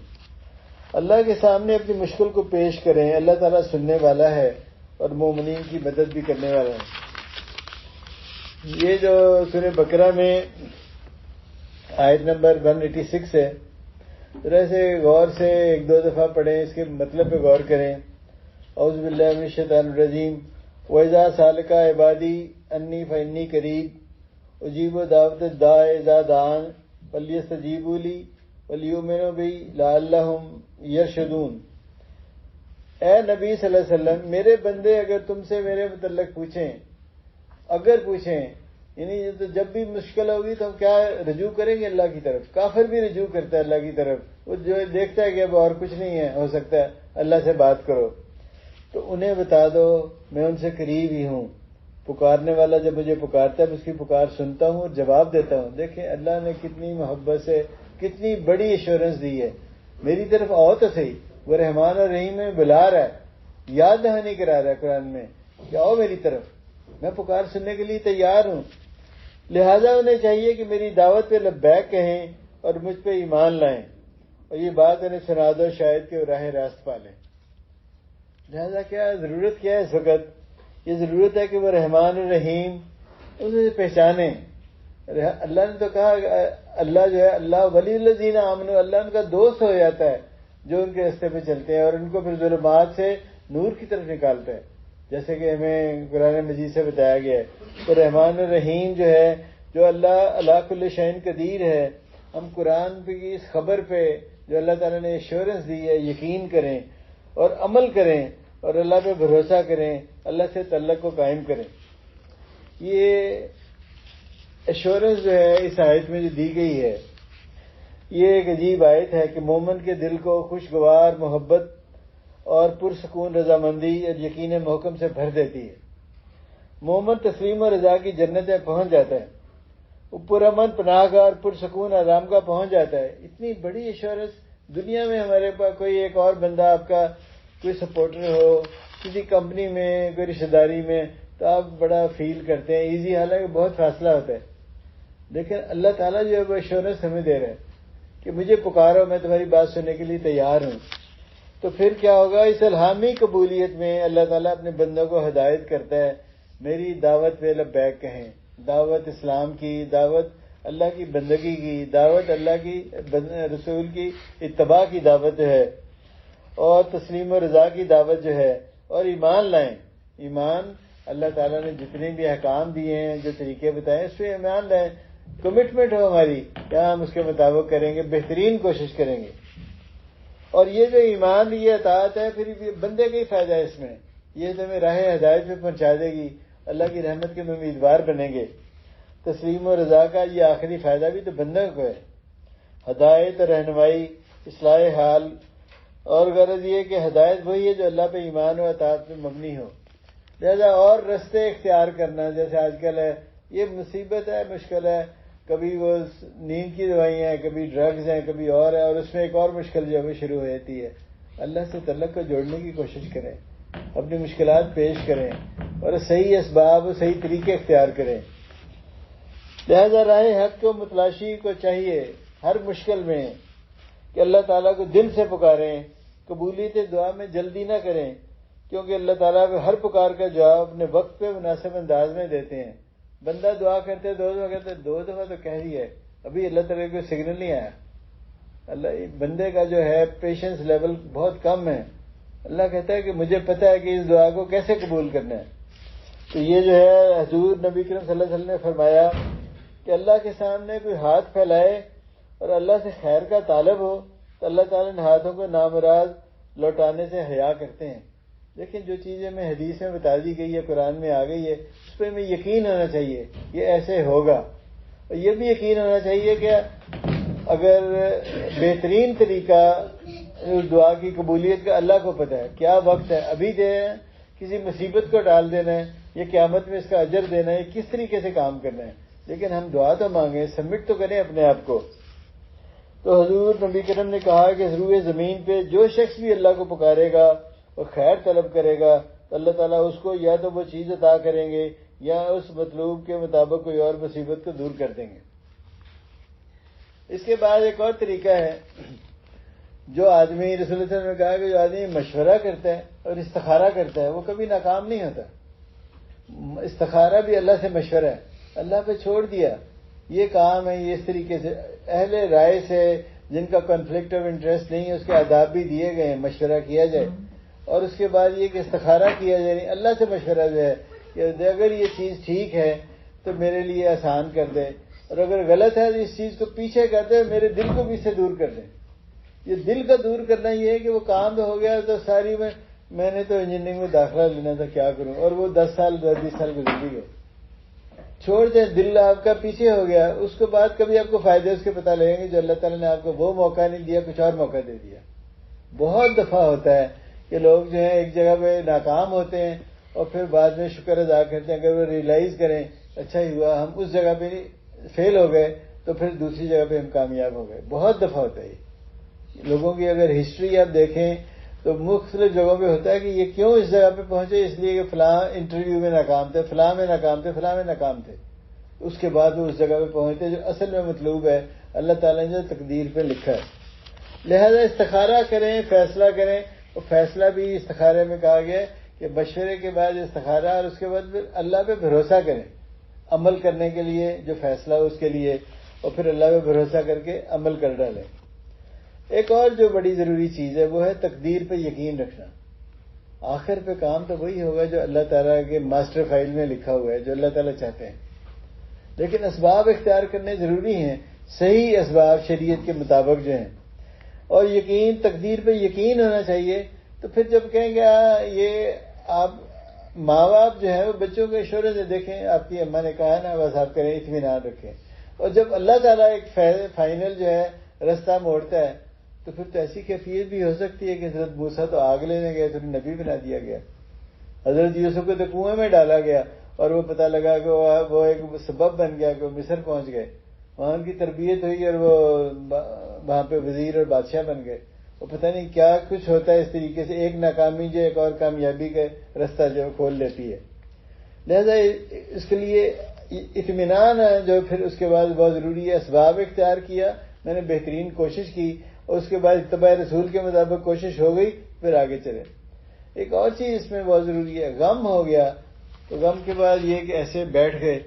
اللہ کے سامنے اپنی مشکل کو پیش کریں، اللہ تعالیٰ سننے والا ہے اور مومنین کی مدد بھی کرنے والا ہے۔ یہ جو سورہ بقرہ میں آیت نمبر 186 ہے، ایسے غور سے ایک دو دفعہ پڑھیں، اس کے مطلب پہ غور کریں. اعوذ باللہ من الشیطان الرجیم. وَإِذَا سَأَلَكَ عِبَادِي أَنِّي فَإِنِّي قَرِيبٌ أُجِيبُ دَعْوَةَ الدَّاعِ إِذَا دَعَانِ فَلْيَسْتَجِیبُوا لِی وَلْیُؤْمِنُوا بِی لَعَلَّهُمْ یَرْشُدُونَ. اے نبی صلی اللہ علیہ وسلم، میرے بندے اگر تم سے میرے متعلق پوچھیں، یعنی تو جب بھی مشکل ہوگی تو ہم کیا رجوع کریں گے اللہ کی طرف. کافر بھی رجوع کرتا ہے اللہ کی طرف، وہ جو دیکھتا ہے کہ اب اور کچھ نہیں ہے، ہو سکتا ہے اللہ سے بات کرو. تو انہیں بتا دو میں ان سے قریب ہی ہوں. پکارنے والا جب مجھے پکارتا ہے میں اس کی پکار سنتا ہوں اور جواب دیتا ہوں. دیکھیں اللہ نے کتنی محبت سے کتنی بڑی ایشورنس دی ہے. میری طرف آؤ تو صحیح. وہ رحمان اور رحیم میں بلا رہا ہے، یاد دہانی کرا رہا ہے قرآن میں کہ آؤ میری طرف، میں پکار سننے کے لیے تیار ہوں. لہذا انہیں چاہیے کہ میری دعوت پہ لبیک کہیں اور مجھ پہ ایمان لائیں، اور یہ بات انہیں سنا دو شاید کہ وہ راہ راست پالیں. لہذا کیا ضرورت کیا ہے اس وقت؟ یہ ضرورت ہے کہ وہ رحمان الرحیم انہیں پہچانیں. اللہ نے تو کہا اللہ جو ہے اللہ ولی الذین آمنوا، اللہ ان کا دوست ہو جاتا ہے جو ان کے راستے پہ چلتے ہیں اور ان کو پھر ظلمات سے نور کی طرف نکالتا ہے، جیسے کہ ہمیں قرآن مجید سے بتایا گیا ہے. تو رحمان الرحیم جو ہے، جو اللہ علی کل شیء قدیر ہے، ہم قرآن کی اس خبر پہ جو اللہ تعالیٰ نے ایشورنس دی ہے یقین کریں اور عمل کریں اور اللہ پہ بھروسہ کریں، اللہ سے تعلق کو قائم کریں. یہ ایشورنس جو ہے اس آیت میں جو دی گئی ہے، یہ ایک عجیب آیت ہے کہ مومن کے دل کو خوشگوار محبت اور پرسکون رضامندی اور یقین محکم سے بھر دیتی ہے. مومن تسلیم و رضا کی جنت میں پہنچ جاتا ہے، وہ پرامن پناہ گاہ اور پرسکون آرام گاہ پہنچ جاتا ہے. اتنی بڑی ایشورنس دنیا میں ہمارے پاس کوئی ایک اور بندہ آپ کا کوئی سپورٹر ہو کسی کمپنی میں کوئی رشتہ داری میں تو آپ بڑا فیل کرتے ہیں ایزی، حالانکہ بہت فاصلہ ہوتا ہے. لیکن اللہ تعالیٰ جو ہے وہ ایشورنس ہمیں دے رہا ہے کہ مجھے پکارو میں تمہاری بات سننے کے لیے تیار ہوں. تو پھر کیا ہوگا؟ اس الہامی قبولیت میں اللہ تعالیٰ اپنے بندوں کو ہدایت کرتا ہے. میری دعوت پہ لبیک کہیں، دعوت اسلام کی، دعوت اللہ کی بندگی کی، دعوت اللہ کی رسول کی اتباع کی دعوت ہے، اور تسلیم و رضا کی دعوت جو ہے، اور ایمان لائیں. ایمان اللہ تعالیٰ نے جتنے بھی احکام دیے ہیں، جو طریقے بتائے اس پہ ایمان لائیں. کمٹمنٹ ہو ہماری کیا ہم اس کے مطابق کریں گے، بہترین کوشش کریں گے. اور یہ جو ایمان یہ اطاعت ہے پھر بندے کا ہی فائدہ ہے اس میں، یہ تو ہمیں راہ ہدایت پہ پہنچا دے گی، اللہ کی رحمت کے امیدوار بنیں گے. تسلیم و رضا کا یہ آخری فائدہ بھی تو بندہ کو ہے، ہدایت اور رہنمائی، اصلاح حال. اور غرض یہ کہ ہدایت وہی ہے جو اللہ پہ ایمان و اطاعت پہ مبنی ہو. لہذا اور رستے اختیار کرنا جیسے آج کل ہے یہ مصیبت ہے، مشکل ہے. کبھی وہ نیند کی دوائیاں ہیں، کبھی ڈرگز ہیں، کبھی اور ہے، اور اس میں ایک اور مشکل جو ہے شروع ہو جاتی ہے. اللہ سے تعلق کو جوڑنے کی کوشش کریں، اپنی مشکلات پیش کریں اور صحیح اسباب اور صحیح طریقے اختیار کریں. لہذا راہ حق کو متلاشی کو چاہیے ہر مشکل میں کہ اللہ تعالیٰ کو دل سے پکاریں. قبولیت دعا میں جلدی نہ کریں، کیونکہ اللہ تعالیٰ ہر پکار کا جواب اپنے وقت پہ مناسب انداز میں دیتے ہیں. بندہ دعا کرتے 2 دفعہ کہتے 2 دفعہ تو کہہ رہی ہے، ابھی اللہ تعالیٰ کو سگنل نہیں آیا. اللہ بندے کا جو ہے پیشنس لیول بہت کم ہے. اللہ کہتا ہے کہ مجھے پتہ ہے کہ اس دعا کو کیسے قبول کرنا ہے. تو یہ جو ہے حضور نبی کریم صلی اللہ علیہ وسلم نے فرمایا کہ اللہ کے سامنے کوئی ہاتھ پھیلائے اور اللہ سے خیر کا طالب ہو تو اللہ تعالیٰ نے ہاتھوں کو نامراد لوٹانے سے حیا کرتے ہیں. لیکن جو چیزیں میں حدیث میں بتا دی گئی ہے، قرآن میں آ گئی ہے، اس پہ ہمیں یقین ہونا چاہیے یہ ایسے ہوگا. اور یہ بھی یقین ہونا چاہیے کہ اگر بہترین طریقہ دعا کی قبولیت کا اللہ کو پتہ ہے کیا وقت ہے، ابھی دینا کسی مصیبت کو ٹال دینا ہے یا قیامت میں اس کا اجر دینا ہے، کس طریقے سے کام کرنا ہے. لیکن ہم دعا تو مانگیں، سبمٹ تو کریں اپنے آپ کو. تو حضور نبی کریم نے کہا کہ روئے زمین پہ جو شخص بھی اللہ کو پکارے گا اور خیر طلب کرے گا تو اللہ تعالیٰ اس کو یا تو وہ چیز عطا کریں گے یا اس مطلوب کے مطابق کوئی اور مصیبت کو دور کر دیں گے. اس کے بعد ایک اور طریقہ ہے جو آدمی رسول اللہ صلی اللہ علیہ وسلم نے کہا کہ جو آدمی مشورہ کرتا ہے اور استخارہ کرتا ہے وہ کبھی ناکام نہیں ہوتا. استخارہ بھی اللہ سے مشورہ ہے، اللہ پہ چھوڑ دیا یہ کام ہے، یہ اس طریقے سے اہل رائے سے جن کا کنفلکٹ آف انٹرسٹ نہیں ہے اس کے آداب بھی دیے گئے ہیں، مشورہ کیا جائے، اور اس کے بعد یہ کہ استخارہ کیا جائے، اللہ سے مشورہ جو ہے کہ اگر یہ چیز ٹھیک ہے تو میرے لیے آسان کر دے، اور اگر غلط ہے تو اس چیز کو پیچھے کر دے، میرے دل کو بھی اس سے دور کر دے۔ یہ دل کا دور کرنا یہ ہے کہ وہ کام تو ہو گیا تو ساری میں نے تو انجینئرنگ میں داخلہ لینا تھا، کیا کروں، اور وہ 10 سال 20 سال گزر بھی گئے، چھوڑ دیں، دل آپ کا پیچھے ہو گیا، اس کے بعد کبھی آپ کو فائدے اس کے پتہ لگیں گے جو اللہ تعالیٰ نے آپ کو وہ موقع نہیں دیا، کچھ اور موقع دے دیا۔ بہت دفعہ ہوتا ہے کہ لوگ جو ہیں ایک جگہ پہ ناکام ہوتے ہیں اور پھر بعد میں شکر ادا کرتے ہیں، اگر وہ ریئلائز کریں اچھا ہی ہوا ہم اس جگہ پہ فیل ہو گئے تو پھر دوسری جگہ پہ ہم کامیاب ہو گئے۔ بہت دفعہ ہوتا ہے یہ، لوگوں کی اگر ہسٹری آپ دیکھیں تو مختلف جگہوں پہ ہوتا ہے کہ یہ کیوں اس جگہ پہ پہنچے، اس لیے کہ فلاں انٹرویو میں ناکام تھے، فلاں میں ناکام تھے، فلاں میں ناکام تھے، اس کے بعد وہ اس جگہ پہ پہنچتے جو اصل میں مطلوب ہے، اللہ تعالیٰ نے جو تقدیر پہ لکھا ہے۔ لہذا استخارہ کریں، فیصلہ کریں، اور فیصلہ بھی استخارے میں کہا گیا ہے کہ مشورے کے بعد استخارہ، اور اس کے بعد پھر اللہ پہ بھروسہ کریں عمل کرنے کے لیے، جو فیصلہ ہو اس کے لیے، اور پھر اللہ پہ بھروسہ کر کے عمل کر ڈالیں۔ ایک اور جو بڑی ضروری چیز ہے وہ ہے تقدیر پہ یقین رکھنا۔ آخر پہ کام تو وہی ہوگا جو اللہ تعالیٰ کے ماسٹر فائل میں لکھا ہوا ہے، جو اللہ تعالیٰ چاہتے ہیں، لیکن اسباب اختیار کرنے ضروری ہیں، صحیح اسباب شریعت کے مطابق جو ہیں، اور یقین، تقدیر پہ یقین ہونا چاہیے۔ تو پھر جب کہیں گے یہ آپ ماں باپ جو ہے وہ بچوں کے اشورے سے دیکھیں، آپ کی اماں نے کہا نا بس آپ کریں، اطمینان رکھیں، اور جب اللہ تعالیٰ ایک فائنل جو ہے رستہ موڑتا ہے تو پھر تو ایسی کیفیت بھی ہو سکتی ہے کہ حضرت موسیٰ تو آگ لینے گئے تو نبی بنا دیا گیا، حضرت یوسف کو تو کنویں میں ڈالا گیا اور وہ پتہ لگا کہ وہ ایک سبب بن گیا کہ وہ مصر پہنچ گئے، وہاں ان کی تربیت ہوئی اور وہ وہاں پہ وزیر اور بادشاہ بن گئے۔ وہ پتہ نہیں کیا کچھ ہوتا ہے اس طریقے سے، ایک ناکامی جو ایک اور کامیابی کا رستہ جو کھول لیتی ہے۔ لہذا اس کے لیے اطمینان ہے جو پھر اس کے بعد بہت ضروری ہے۔ اسباب اختیار کیا، میں نے بہترین کوشش کی، اور اس کے بعد اتباع رسول کے مطابق کوشش ہو گئی، پھر آگے چلے۔ ایک اور چیز اس میں بہت ضروری ہے، غم ہو گیا تو غم کے بعد یہ کہ ایسے بیٹھ گئے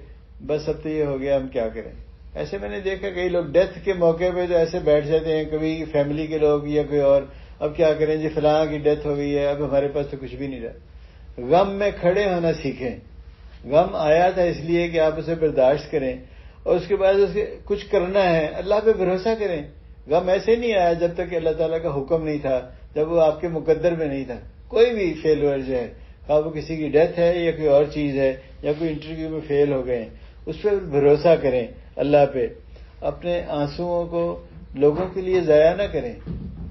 بس اب تو یہ ہو گیا ہم کیا کریں۔ ایسے میں نے دیکھا کئی لوگ ڈیتھ کے موقع پہ تو ایسے بیٹھ جاتے ہیں، کبھی فیملی کے لوگ یا کوئی اور، اب کیا کریں جی فلاں کی ڈیتھ ہو گئی ہے، اب ہمارے پاس تو کچھ بھی نہیں رہا۔ غم میں کھڑے ہونا سیکھیں۔ غم آیا تھا اس لیے کہ آپ اسے برداشت کریں، اور اس کے بعد اسے کچھ کرنا ہے، اللہ پہ بھروسہ کریں۔ غم ایسے نہیں آیا جب تک کہ اللہ تعالیٰ کا حکم نہیں تھا، جب وہ آپ کے مقدر میں نہیں تھا۔ کوئی بھی فیلور جو ہے، خواہ وہ کسی کی ڈیتھ ہے یا کوئی اور چیز ہے، یا کوئی انٹرویو میں فیل ہو گئے، اس پہ بھروسہ کریں اللہ پہ۔ اپنے آنسوؤں کو لوگوں کے لیے ضائع نہ کریں،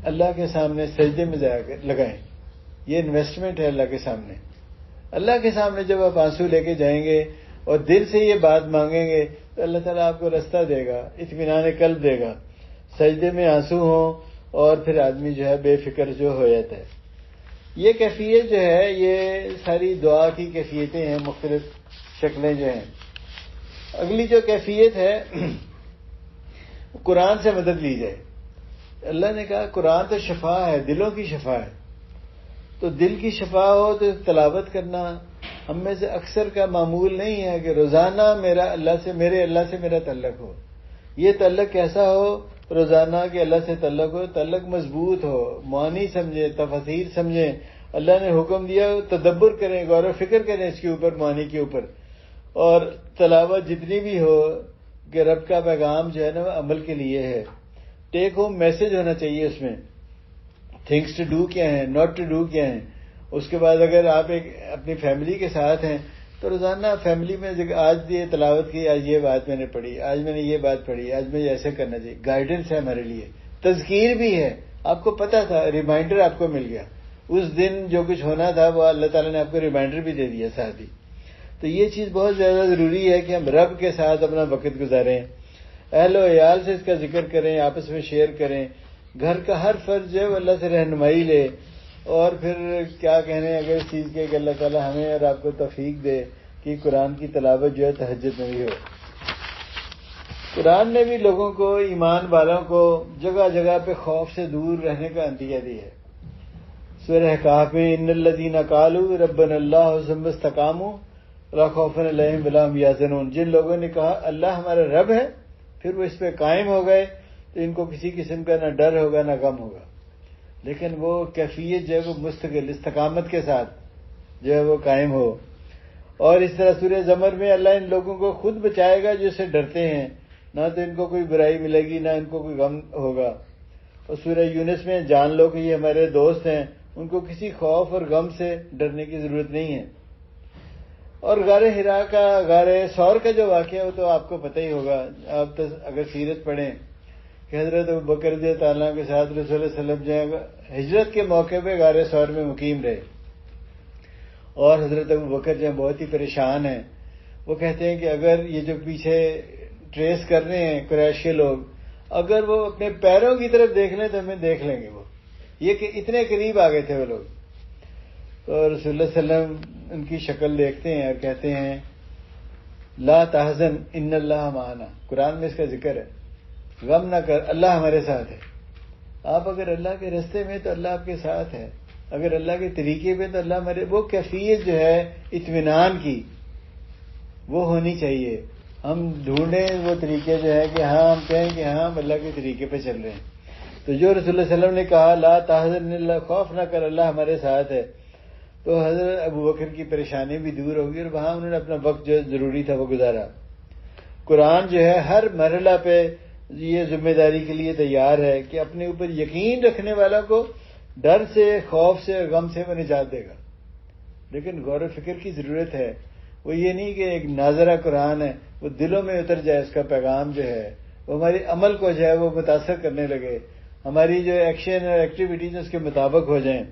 اللہ کے سامنے سجدے میں لگائیں۔ یہ انویسٹمنٹ ہے اللہ کے سامنے۔ اللہ کے سامنے جب آپ آنسو لے کے جائیں گے اور دل سے یہ بات مانگیں گے تو اللہ تعالیٰ آپ کو رستہ دے گا، اطمینان قلب دے گا۔ سجدے میں آنسو ہوں اور پھر آدمی جو ہے بے فکر جو ہو جاتا ہے۔ یہ کیفیت جو ہے یہ ساری دعا کی کیفیتیں ہیں، مختلف شکلیں جو ہیں۔ اگلی جو کیفیت ہے قرآن سے مدد لی جائے۔ اللہ نے کہا قرآن تو شفا ہے، دلوں کی شفا ہے، تو دل کی شفا ہو تو تلاوت کرنا ہم میں سے اکثر کا معمول نہیں ہے کہ روزانہ میرے اللہ سے میرا تعلق ہو۔ یہ تعلق کیسا ہو؟ روزانہ کے اللہ سے تعلق ہو، تعلق مضبوط ہو، معانی سمجھیں، تفاسیر سمجھیں، اللہ نے حکم دیا تدبر کریں، غور و فکر کریں اس کے اوپر، معانی کے اوپر، اور تلاوت جتنی بھی ہو کہ رب کا پیغام جو ہے نا وہ عمل کے لیے ہے۔ ٹیک ہوم میسج ہونا چاہیے اس میں، تھنگس ٹو ڈو کیا ہیں، ناٹ ٹو ڈو کیا ہیں۔ اس کے بعد اگر آپ ایک اپنی فیملی کے ساتھ ہیں تو روزانہ فیملی میں آج یہ تلاوت کی، آج یہ بات میں نے پڑھی، آج میں نے یہ بات پڑھی، آج مجھے ایسے کرنا چاہیے۔ گائیڈنس ہے ہمارے لیے، تذکیر بھی ہے، آپ کو پتا تھا، ریمائنڈر آپ کو مل گیا، اس دن جو کچھ ہونا تھا وہ اللہ تعالیٰ نے آپ کو ریمائنڈر بھی دے دیا ساتھ ہی۔ تو یہ چیز بہت زیادہ ضروری ہے کہ ہم رب کے ساتھ اپنا وقت گزاریں، اہل و عیال سے اس کا ذکر کریں، آپس میں شیئر کریں، گھر کا ہر فرد جو ہے وہ اللہ سے رہنمائی لے، اور پھر کیا کہنے اگر اس چیز کے کہ اللہ تعالیٰ ہمیں اور آپ کو توفیق دے کہ قرآن کی تلاوت جو ہے تہجد میں بھی ہو۔ قرآن نے بھی لوگوں کو، ایمان والوں کو جگہ جگہ پہ خوف سے دور رہنے کا عطیہ دی ہے۔ سورہ احقاف میں ان الذین قالوا ربنا اللہ ثم استقاموا لا خوف علیہم ولا هم یحزنون، جن لوگوں نے کہا اللہ ہمارا رب ہے، پھر وہ اس پہ قائم ہو گئے، تو ان کو کسی قسم کا نہ ڈر ہوگا نہ غم ہوگا، لیکن وہ کیفیت جو ہے وہ مستقل استقامت کے ساتھ جو ہے وہ قائم ہو۔ اور اس طرح سورہ زمر میں اللہ ان لوگوں کو خود بچائے گا جو سے ڈرتے ہیں، نہ تو ان کو کوئی برائی ملے گی نہ ان کو کوئی غم ہوگا۔ اور سورہ یونس میں جان لو کہ یہ ہمارے دوست ہیں، ان کو کسی خوف اور غم سے ڈرنے کی ضرورت نہیں ہے۔ اور غار حرا کا، غار ثور کا جو واقعہ ہے وہ تو آپ کو پتہ ہی ہوگا، آپ تو اگر سیرت پڑھیں کہ حضرت ابوبکر رضی اللہ تعالیٰ کے ساتھ رسول اللہ صلی اللہ علیہ وسلم جو ہے ہجرت کے موقع پہ غار ثور میں مقیم رہے، اور حضرت ابوبکر جو ہے بہت ہی پریشان ہیں۔ وہ کہتے ہیں کہ اگر یہ جو پیچھے ٹریس کر رہے ہیں قریش کے لوگ، اگر وہ اپنے پیروں کی طرف دیکھ لیں تو ہمیں دیکھ لیں گے، وہ یہ کہ اتنے قریب آ گئے تھے وہ لوگ۔ تو رسول اللہ صلی اللہ علیہ وسلم ان کی شکل دیکھتے ہیں اور کہتے ہیں لا تحزن ان اللہ معنا، قرآن میں اس کا ذکر ہے، غم نہ کر، اللہ ہمارے ساتھ ہے۔ آپ اگر اللہ کے رستے میں تو اللہ آپ کے ساتھ ہے، اگر اللہ کے طریقے پہ تو اللہ ہمارے، وہ کیفیت جو ہے اطمینان کی وہ ہونی چاہیے۔ ہم ڈھونڈیں وہ طریقے جو ہے کہ ہاں ہم کہیں کہ ہاں ہم اللہ کے طریقے پہ چل رہے ہیں۔ تو جو رسول اللہ صلی اللہ علیہ وسلم نے کہا لا تحزن اللہ، خوف نہ کر، اللہ ہمارے ساتھ ہے، تو حضرت ابوبکر کی پریشانی بھی دور ہوگی، اور وہاں انہوں نے اپنا وقت جو ضروری تھا وہ گزارا۔ قرآن جو ہے ہر مرحلہ پہ یہ ذمہ داری کے لیے تیار ہے کہ اپنے اوپر یقین رکھنے والا کو ڈر سے، خوف سے اور غم سے وہ نجات دے گا، لیکن غور و فکر کی ضرورت ہے۔ وہ یہ نہیں کہ ایک ناظرہ قرآن ہے، وہ دلوں میں اتر جائے، اس کا پیغام جو ہے وہ ہمارے عمل کو جو ہے وہ متاثر کرنے لگے، ہماری جو ایکشن اور ایکٹیویٹیز اس کے مطابق ہو جائیں۔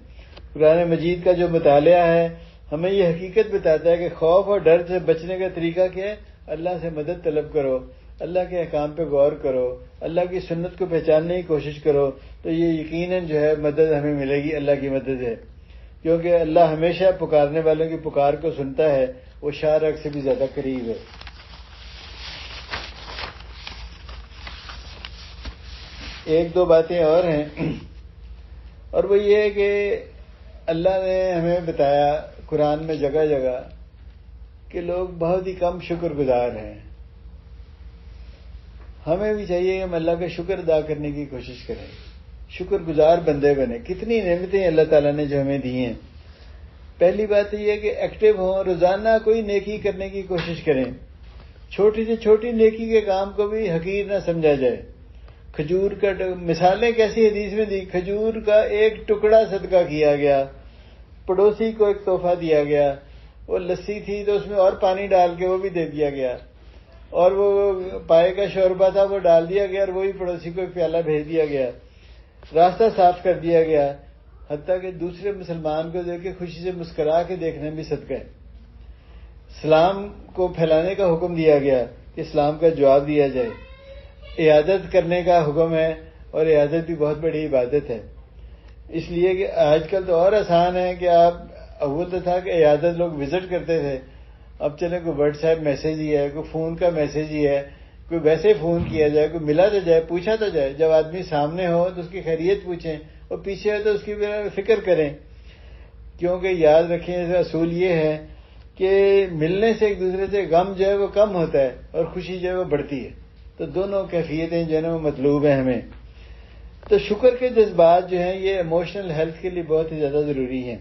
قرآن مجید کا جو مطالعہ ہے ہمیں یہ حقیقت بتاتا ہے کہ خوف اور ڈر سے بچنے کا طریقہ کیا ہے، اللہ سے مدد طلب کرو، اللہ کے احکام پہ غور کرو، اللہ کی سنت کو پہچاننے کی کوشش کرو، تو یہ یقیناً جو ہے مدد ہمیں ملے گی، اللہ کی مدد ہے، کیونکہ اللہ ہمیشہ پکارنے والوں کی پکار کو سنتا ہے، وہ شارق سے بھی زیادہ قریب ہے۔ ایک دو باتیں اور ہیں، اور وہ یہ ہے کہ اللہ نے ہمیں بتایا قرآن میں جگہ جگہ کہ لوگ بہت ہی کم شکر گزار ہیں۔ ہمیں بھی چاہیے کہ ہم اللہ کا شکر ادا کرنے کی کوشش کریں، شکر گزار بندے بنیں۔ کتنی نعمتیں اللہ تعالیٰ نے جو ہمیں دی ہیں۔ پہلی بات یہ ہے کہ ایکٹیو ہوں، روزانہ کوئی نیکی کرنے کی کوشش کریں، چھوٹی سے چھوٹی نیکی کے کام کو بھی حقیر نہ سمجھا جائے۔ کھجور کا مثالیں کیسی حدیث میں دی، کھجور کا ایک ٹکڑا صدقہ کیا گیا، پڑوسی کو ایک تحفہ دیا گیا، وہ لسی تھی تو اس میں اور پانی ڈال کے وہ بھی دے دیا گیا، اور وہ پائے کا شوربہ تھا وہ ڈال دیا گیا اور وہی پڑوسی کو ایک پیالہ بھیج دیا گیا، راستہ صاف کر دیا گیا، حتیٰ کہ دوسرے مسلمان کو دیکھ کے خوشی سے مسکرا کے دیکھنا بھی صدقہ ہے۔ اسلام کو پھیلانے کا حکم دیا گیا کہ اسلام کا جواب دیا جائے، عیادت کرنے کا حکم ہے، اور عیادت بھی بہت بڑی عبادت ہے، اس لیے کہ آج کل تو اور آسان ہے کہ آپ، اول تو تھا کہ عیادت لوگ وزٹ کرتے تھے، اب چلے کوئی واٹس ایپ میسج ہی ہے، کوئی فون کا میسج ہی ہے، کوئی ویسے فون کیا جائے، کوئی ملا تو جائے، پوچھا تو جائے، جب آدمی سامنے ہو تو اس کی خیریت پوچھیں، اور پیچھے ہو تو اس کی فکر کریں، کیونکہ یاد رکھیں اس کا اصول یہ ہے کہ ملنے سے ایک دوسرے سے غم جو ہے وہ کم ہوتا ہے اور خوشی جو ہے وہ بڑھتی ہے، تو دونوں کیفیتیں جو ہے نا وہ مطلوب ہیں ہمیں۔ تو شکر کے جذبات جو ہیں یہ ایموشنل ہیلتھ کے لیے بہت ہی زیادہ ضروری ہیں،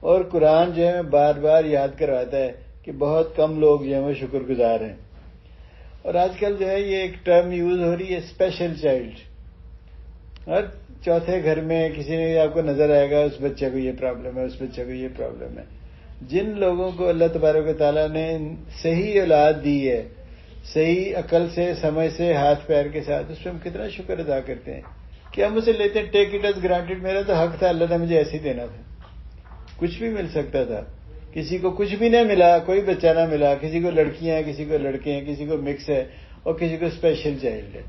اور قرآن جو ہے بار بار یاد کرواتا ہے کہ بہت کم لوگ جو ہیں وہ شکر گزار ہیں۔ اور آج کل جو ہے یہ ایک ٹرم یوز ہو رہی ہے اسپیشل چائلڈ، ہر چوتھے گھر میں کسی نے آپ کو نظر آئے گا اس بچے کو یہ پرابلم ہے، اس بچے کو یہ پرابلم ہے۔ جن لوگوں کو اللہ تبارک و تعالیٰ نے صحیح اولاد دی ہے، صحیح عقل سے، سمجھ سے، ہاتھ پیر کے ساتھ، اس پہ ہم کتنا شکر ادا کرتے ہیں کہ ہم اسے لیتے ہیں ٹیک اٹ ایز گرانٹیڈ، میرا تو حق تھا، اللہ نے مجھے ایسے ہی دینا تھا، کچھ بھی مل سکتا تھا، کسی کو کچھ بھی نہ ملا، کوئی بچہ نہ ملا، کسی کو لڑکیاں ہیں، کسی کو لڑکے ہیں، کسی کو مکس ہے، اور کسی کو اسپیشل چائلڈ ہے۔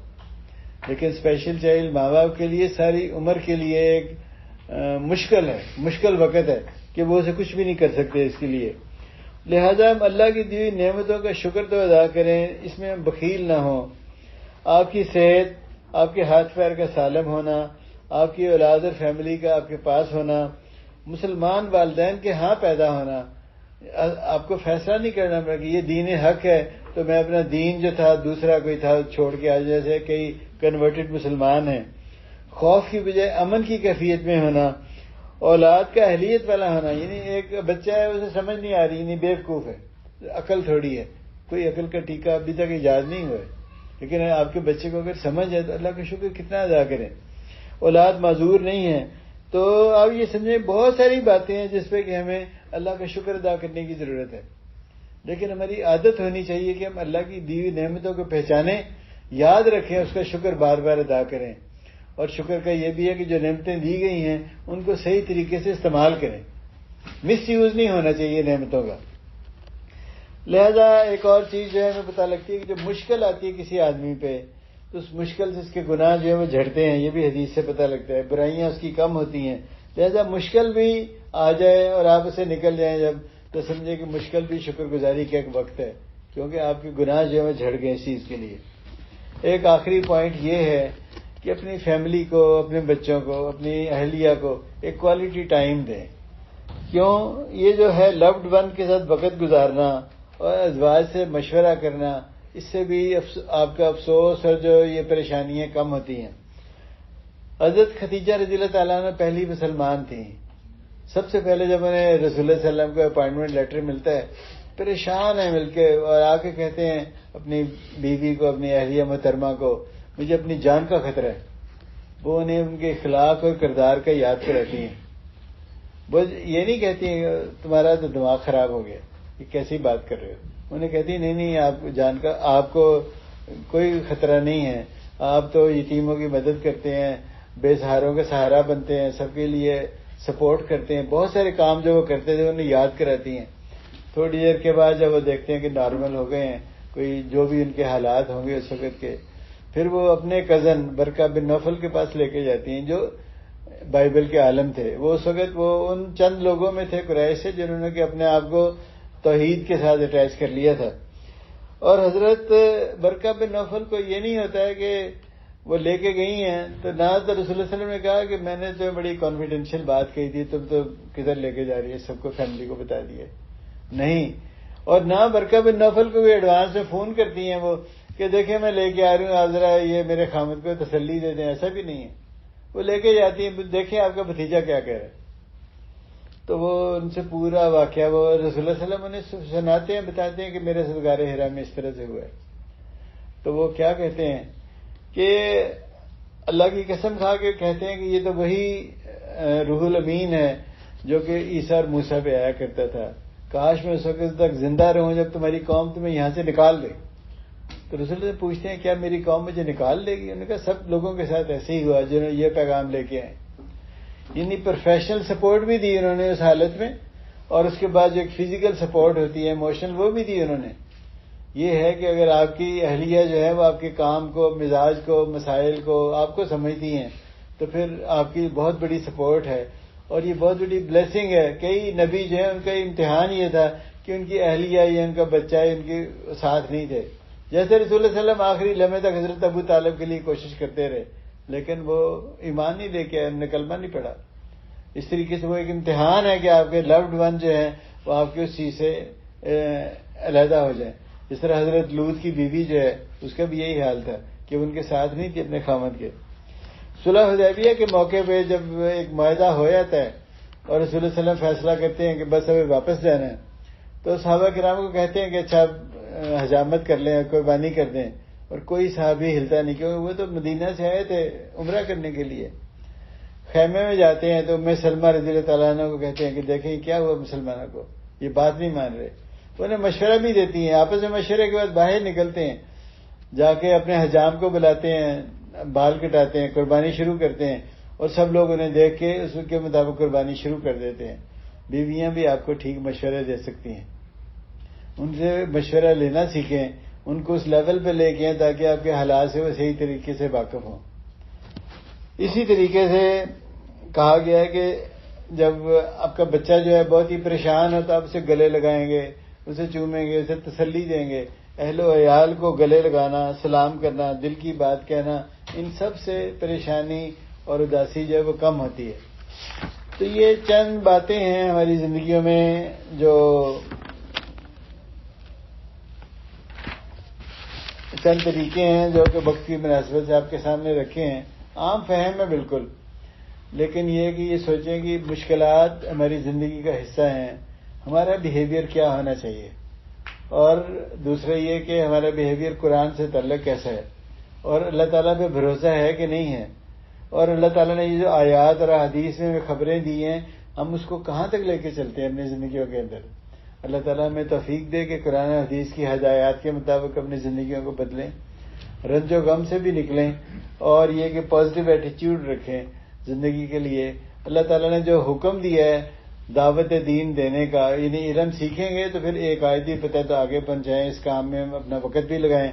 لیکن اسپیشل چائلڈ ماں باپ کے لیے ساری عمر کے لیے ایک مشکل وقت ہے کہ وہ اسے کچھ بھی نہیں کر سکتے اس کے لیے، لہذا ہم اللہ کی دی ہوئی نعمتوں کا شکر تو ادا کریں، اس میں ہم بخیل نہ ہوں۔ آپ کی صحت، آپ کے ہاتھ پیر کا سالم ہونا، آپ کی اولاد اور فیملی کا آپ کے پاس ہونا، مسلمان والدین کے ہاں پیدا ہونا، آپ کو فیصلہ نہیں کرنا پڑے کہ یہ دین حق ہے تو میں اپنا دین جو تھا دوسرا کوئی تھا چھوڑ کے آ، جیسے کئی کنورٹڈ مسلمان ہیں. خوف کی بجائے امن کی کیفیت میں ہونا، اولاد کا اہلیت والا ہونا. یعنی ایک بچہ ہے اسے سمجھ نہیں آ رہی، یعنی بیوقوف ہے، عقل تھوڑی ہے، کوئی عقل کا ٹیکہ ابھی تک ایجاد نہیں ہوا ہے، لیکن آپ کے بچے کو اگر سمجھ ہے تو اللہ کا شکر کتنا ادا کریں. اولاد معذور نہیں ہے تو آپ یہ سمجھیں بہت ساری باتیں ہیں جس پہ کہ ہمیں اللہ کا شکر ادا کرنے کی ضرورت ہے. لیکن ہماری عادت ہونی چاہیے کہ ہم اللہ کی دی ہوئی نعمتوں کو پہچانیں، یاد رکھیں، اس کا شکر بار بار ادا کریں. اور شکر کا یہ بھی ہے کہ جو نعمتیں دی گئی ہیں ان کو صحیح طریقے سے استعمال کریں، مس یوز نہیں ہونا چاہیے نعمتوں کا. لہذا ایک اور چیز جو ہے ہمیں پتہ لگتی ہے کہ جب مشکل آتی ہے کسی آدمی پہ تو اس مشکل سے اس کے گناہ جو ہے وہ جھڑتے ہیں. یہ بھی حدیث سے پتہ لگتا ہے، برائیاں اس کی کم ہوتی ہیں. لہذا مشکل بھی آ جائے اور آپ اسے نکل جائیں جب، تو سمجھے کہ مشکل بھی شکر گزاری کا ایک وقت ہے، کیونکہ آپ کے گناہ جو ہے وہ جھڑ گئے اس چیز کے لیے. ایک آخری پوائنٹ یہ ہے کہ اپنی فیملی کو، اپنے بچوں کو، اپنی اہلیہ کو ایک کوالٹی ٹائم دیں. کیوں؟ یہ جو ہے لوڈ ون کے ساتھ وقت گزارنا اور ازواج سے مشورہ کرنا، اس سے بھی آپ کا افسوس اور جو یہ پریشانیاں کم ہوتی ہیں. حضرت خدیجہ رضی اللہ تعالیٰ عنہ پہلی مسلمان تھیں. سب سے پہلے جب انہیں رسول اللہ صلی اللہ علیہ وسلم کو اپائنٹمنٹ لیٹر ملتا ہے، پریشان ہیں مل کے، اور آ کے کہتے ہیں اپنی بیوی کو، اپنی اہلیہ محترمہ کو، مجھے اپنی جان کا خطرہ ہے. وہ انہیں ان کے اخلاق اور کردار کا یاد کراتی ہیں. وہ یہ نہیں کہتی ہیں تمہارا تو دماغ خراب ہو گیا، یہ کیسی بات کر رہے ہو. انہیں کہتی ہیں نہیں آپ جان کا، آپ کو کوئی خطرہ نہیں ہے، آپ تو یتیموں کی مدد کرتے ہیں، بے سہاروں کا سہارا بنتے ہیں، سب کے لیے سپورٹ کرتے ہیں. بہت سارے کام جو وہ کرتے تھے انہیں یاد کراتی ہیں. تھوڑی دیر کے بعد جب وہ دیکھتے ہیں کہ نارمل ہو گئے ہیں، کوئی جو بھی ان کے حالات ہوں گے اس وقت کے، پھر وہ اپنے کزن برقہ بن نوفل کے پاس لے کے جاتی ہیں جو بائبل کے عالم تھے. وہ اس وقت وہ ان چند لوگوں میں تھے قریش سے جنہوں نے کہ اپنے آپ کو توحید کے ساتھ اٹیچ کر لیا تھا. اور حضرت برقہ بن نوفل کو یہ نہیں ہوتا ہے کہ وہ لے کے گئی ہیں تو نہ تو رسول اللہ صلی اللہ علیہ وسلم نے کہا کہ میں نے تو بڑی کانفیڈینشیل بات کہی تھی، تم تو کدھر لے کے جا رہی ہے، سب کو فیملی کو بتا دیا. نہیں. اور نہ برقہ بن نوفل کو بھی ایڈوانس میں فون کرتی ہیں وہ کہ دیکھیں میں لے کے آ رہی ہوں، آپ ذرا یہ میرے خامد کو تسلی دے دیں. ایسا بھی نہیں ہے. وہ لے کے جاتی ہیں، دیکھیں آپ کا بھتیجا کیا کہہ رہا ہے. تو وہ ان سے پورا واقعہ وہ رسول اللہ صلی اللہ علیہ وسلم انہیں سناتے ہیں، بتاتے ہیں کہ میرے ساتھ غار حرا میں اس طرح سے ہوا ہے. تو وہ کیا کہتے ہیں کہ اللہ کی قسم کھا کے کہتے ہیں کہ یہ تو وہی روح الامین ہے جو کہ عیسیٰ اور موسیٰ پہ آیا کرتا تھا. کاش میں اس وقت تک زندہ رہوں جب تمہاری قوم تمہیں یہاں سے نکال دے. تو رسول اللہ پوچھتے ہیں کیا میری قوم مجھے نکال دے گی؟ انہوں نے کہا سب لوگوں کے ساتھ ایسے ہی ہوا جنہوں نے یہ پیغام لے کے آئے. یعنی پروفیشنل سپورٹ بھی دی انہوں نے اس حالت میں، اور اس کے بعد جو ایک فزیکل سپورٹ ہوتی ہے ایموشنل، وہ بھی دی انہوں نے. یہ ہے کہ اگر آپ کی اہلیہ جو ہے وہ آپ کے کام کو، مزاج کو، مسائل کو آپ کو سمجھتی ہیں تو پھر آپ کی بہت بڑی سپورٹ ہے اور یہ بہت بڑی بلیسنگ ہے. کئی نبی جو ہیں ان کا امتحان یہ تھا کہ ان کی اہلیہ یا ان کا بچہ ان کے ساتھ نہیں تھے. جیسے رسول اللہ صلی اللہ علیہ وسلم آخری لمحے تک حضرت ابو طالب کے لیے کوشش کرتے رہے لیکن وہ ایمان نہیں لے کے آئے، انہوں نے کلمہ نہیں پڑھا. اس طریقے سے وہ ایک امتحان ہے کہ آپ کے لوڈ ون جو ہیں وہ آپ کے اس چیز سے علیحدہ ہو جائیں. جس طرح حضرت لوط کی بیوی جو ہے اس کا بھی یہی حال تھا کہ ان کے ساتھ نہیں تھی اپنے خامد کے. صلح حدیبیہ کے موقع پہ جب ایک معاہدہ ہو جاتا ہے اور رسول اللہ صلی اللہ علیہ وسلم فیصلہ کرتے ہیں کہ بس ابھی واپس جانا ہے تو صحابہ کرام کو کہتے ہیں کہ اچھا حجامت کر لیں، قربانی کر دیں. اور کوئی صحابی ہلتا نہیں کیونکہ وہ تو مدینہ سے آئے تھے عمرہ کرنے کے لیے. خیمے میں جاتے ہیں تو ام سلمہ رضی اللہ تعالیٰ عنہ کو کہتے ہیں کہ دیکھیں کیا ہوا مسلمانوں کو، یہ بات نہیں مان رہے. انہیں مشورہ بھی دیتی ہیں، آپس میں مشورے کے بعد باہر نکلتے ہیں، جا کے اپنے حجام کو بلاتے ہیں، بال کٹاتے ہیں، قربانی شروع کرتے ہیں اور سب لوگ انہیں دیکھ کے اس کے مطابق قربانی شروع کر دیتے ہیں. بیویاں بھی آپ کو ٹھیک مشورے دے سکتی ہیں، ان سے مشورہ لینا سیکھیں، ان کو اس لیول پہ لے کے تاکہ آپ کے حالات سے وہ صحیح طریقے سے واقف ہوں. اسی طریقے سے کہا گیا ہے کہ جب آپ کا بچہ جو ہے بہت ہی پریشان ہو تو آپ اسے گلے لگائیں گے، اسے چومیں گے، اسے تسلی دیں گے. اہل و عیال کو گلے لگانا، سلام کرنا، دل کی بات کہنا، ان سب سے پریشانی اور اداسی جو ہے وہ کم ہوتی ہے. تو یہ چند باتیں ہیں ہماری زندگیوں میں جو چند طریقے ہیں جو کہ وقت کی مناسبت سے آپ کے سامنے رکھے ہیں. عام فہم ہے بالکل، لیکن یہ کہ یہ سوچیں کہ مشکلات ہماری زندگی کا حصہ ہیں، ہمارا بیہیویئر کیا ہونا چاہیے، اور دوسرا یہ کہ ہمارا بیہیویئر قرآن سے تعلق کیسا ہے، اور اللہ تعالیٰ پہ بھروسہ ہے کہ نہیں ہے، اور اللہ تعالیٰ نے یہ جو آیات اور احادیث میں خبریں دی ہیں ہم اس کو کہاں تک لے کے چلتے ہیں اپنی زندگیوں کے اندر. اللہ تعالیٰ ہمیں توفیق دے کہ قرآن و حدیث کی ہدایات کے مطابق اپنی زندگیوں کو بدلیں، رنج و غم سے بھی نکلیں، اور یہ کہ پازیٹیو ایٹیچیوڈ رکھیں زندگی کے لیے. اللہ تعالیٰ نے جو حکم دیا ہے دعوت دین دینے کا، یعنی علم سیکھیں گے تو پھر ایک آیت ہی پتہ تو آگے بن جائیں، اس کام میں اپنا وقت بھی لگائیں،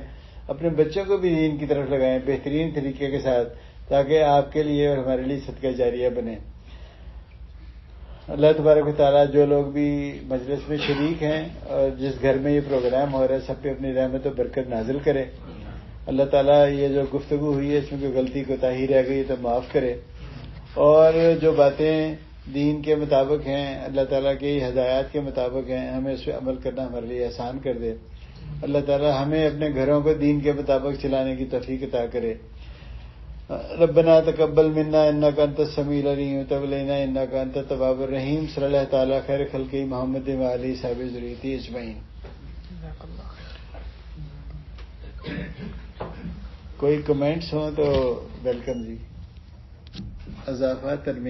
اپنے بچوں کو بھی دین کی طرف لگائیں بہترین طریقے کے ساتھ، تاکہ آپ کے لیے اور ہمارے لیے صدقہ جاریہ بنے. اللہ تبارک و تعالیٰ جو لوگ بھی مجلس میں شریک ہیں اور جس گھر میں یہ پروگرام ہو رہا ہے سب پہ اپنی رحمت و برکت نازل کرے. اللہ تعالیٰ یہ جو گفتگو ہوئی ہے اس میں کوئی غلطی کوتاہی رہ گئی تو معاف کرے، اور جو باتیں دین کے مطابق ہیں، اللہ تعالیٰ کی ہدایات کے مطابق ہیں، ہمیں اس پہ عمل کرنا ہمارے لیے آسان کر دے. اللہ تعالیٰ ہمیں اپنے گھروں کو دین کے مطابق چلانے کی توفیق عطا کرے. ربنا تقبل منا انک انت السمیع العلیم وتب علینا انک انت التواب الرحیم. صلی اللہ تعالیٰ خیر خلقہ محمد و آلہ صحابہ ذریتہ اجمعین. کوئی کمنٹس ہوں تو ویلکم جی. اضافہ ترمیم